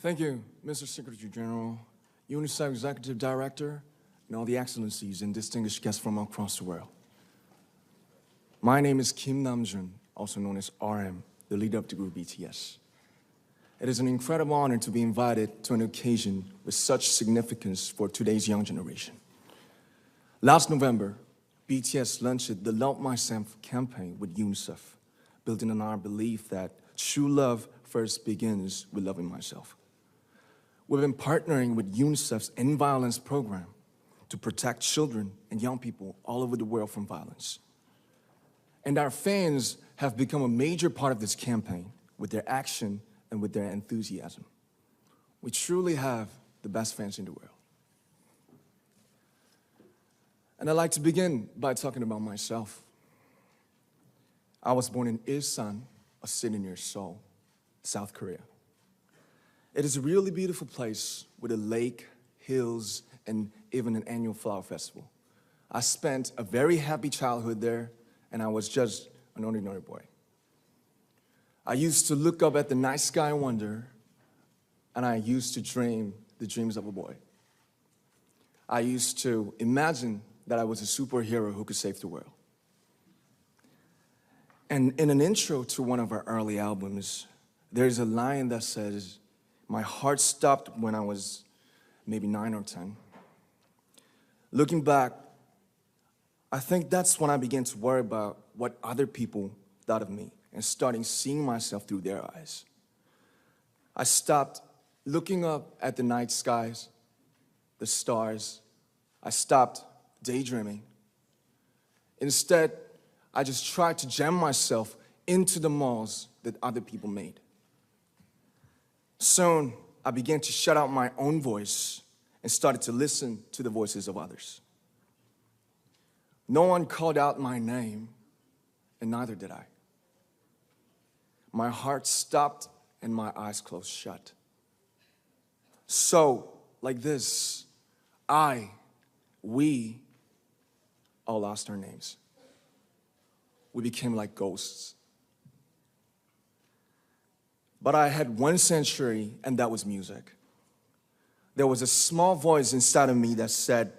Thank you, Mr. Secretary General, UNICEF Executive Director, and all the excellencies and distinguished guests from across the world. My name is Kim Namjoon, also known as RM, the leader of the group BTS. It is an incredible honor to be invited to an occasion with such significance for today's young generation. Last November, BTS launched the Love Myself campaign with UNICEF, building on our belief that true love first begins with loving myself. We've been partnering with UNICEF's End Violence program to protect children and young people all over the world from violence. And our fans have become a major part of this campaign with their action and with their enthusiasm. We truly have the best fans in the world. And I'd like to begin by talking about myself. I was born in Ilsan, a city near Seoul, South Korea. It is a really beautiful place with a lake, hills, and even an annual flower festival. I spent a very happy childhood there, and I was just an ordinary boy. I used to look up at the night sky and wonder, and I used to dream the dreams of a boy. I used to imagine that I was a superhero who could save the world. And in an intro to one of our early albums, there's a line that says, "My heart stopped when I was maybe 9 or 10. Looking back, I think that's when I began to worry about what other people thought of me and starting seeing myself through their eyes. I stopped looking up at the night skies, the stars. I stopped daydreaming. Instead, I just tried to jam myself into the malls that other people made. Soon, I began to shut out my own voice and started to listen to the voices of others. No one called out my name, and neither did I. My heart stopped and my eyes closed shut. So, like this, we all lost our names. We became like ghosts. But I had one sanctuary, and that was music. There was a small voice inside of me that said,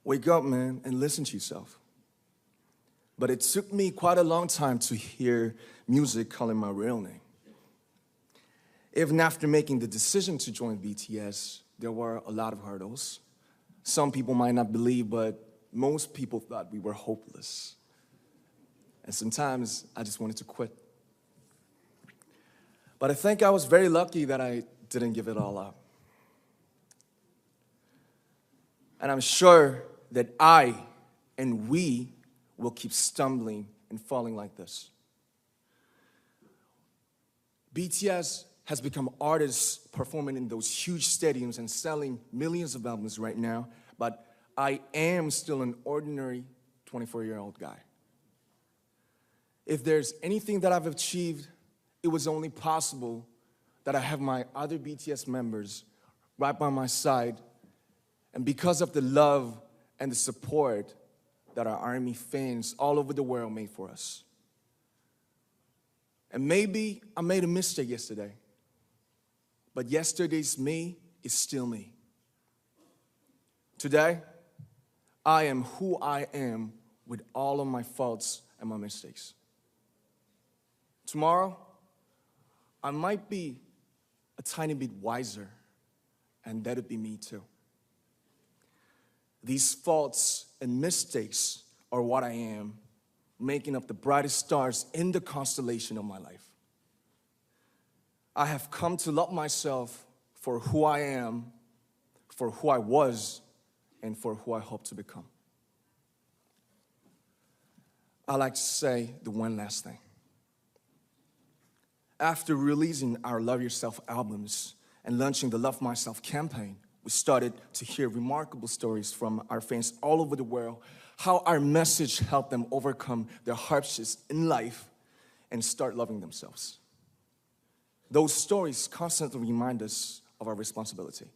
"Wake up, man, and listen to yourself." But it took me quite a long time to hear music calling my real name. Even after making the decision to join BTS, there were a lot of hurdles. Some people might not believe, but most people thought we were hopeless. And sometimes I just wanted to quit. But I think I was very lucky that I didn't give it all up. And I'm sure that I and we will keep stumbling and falling like this. BTS has become artists performing in those huge stadiums and selling millions of albums right now, but I am still an ordinary 24-year-old guy. If there's anything that I've achieved, it was only possible that I have my other BTS members right by my side, and because of the love and the support that our ARMY fans all over the world made for us. And maybe I made a mistake yesterday, but yesterday's me is still me. Today, I am who I am with all of my faults and my mistakes. Tomorrow, I might be a tiny bit wiser, and that'd be me too. These faults and mistakes are what I am, making up the brightest stars in the constellation of my life. I have come to love myself for who I am, for who I was, and for who I hope to become. I like to say the one last thing. After releasing our Love Yourself albums and launching the Love Myself campaign, we started to hear remarkable stories from our fans all over the world, how our message helped them overcome their hardships in life and start loving themselves. Those stories constantly remind us of our responsibility.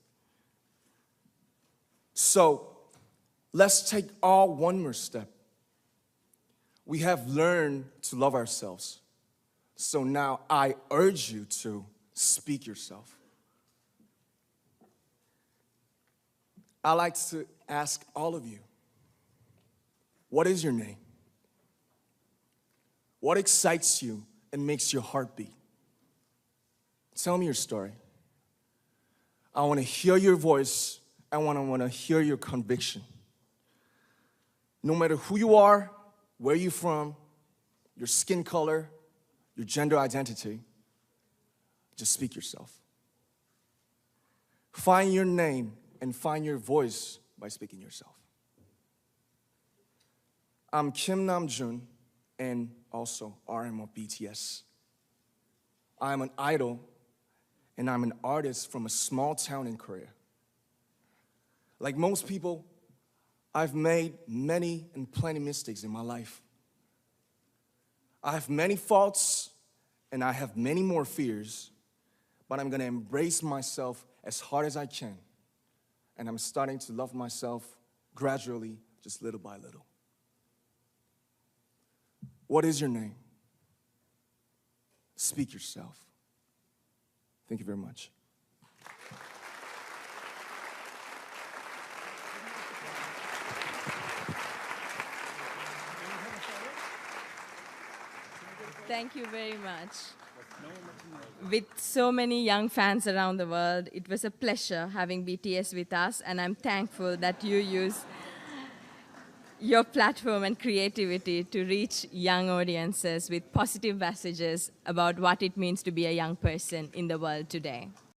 So, let's take one more step. We have learned to love ourselves. So now I urge you to speak yourself. I like to ask all of you, what is your name? What excites you and makes your heart beat? Tell me your story. I want to hear your voice. I want to hear your conviction. No matter who you are, where you're from, your skin color, your gender identity, just speak yourself. Find your name and find your voice by speaking yourself. I'm Kim Namjoon and also RM of BTS. I'm an idol and I'm an artist from a small town in Korea. Like most people, I've made many and plenty mistakes in my life. I have many faults and I have many more fears, but I'm gonna embrace myself as hard as I can. And I'm starting to love myself gradually, just little by little. What is your name? Speak yourself. Thank you very much. Thank you very much. With so many young fans around the world, it was a pleasure having BTS with us, and I'm thankful that you use your platform and creativity to reach young audiences with positive messages about what it means to be a young person in the world today.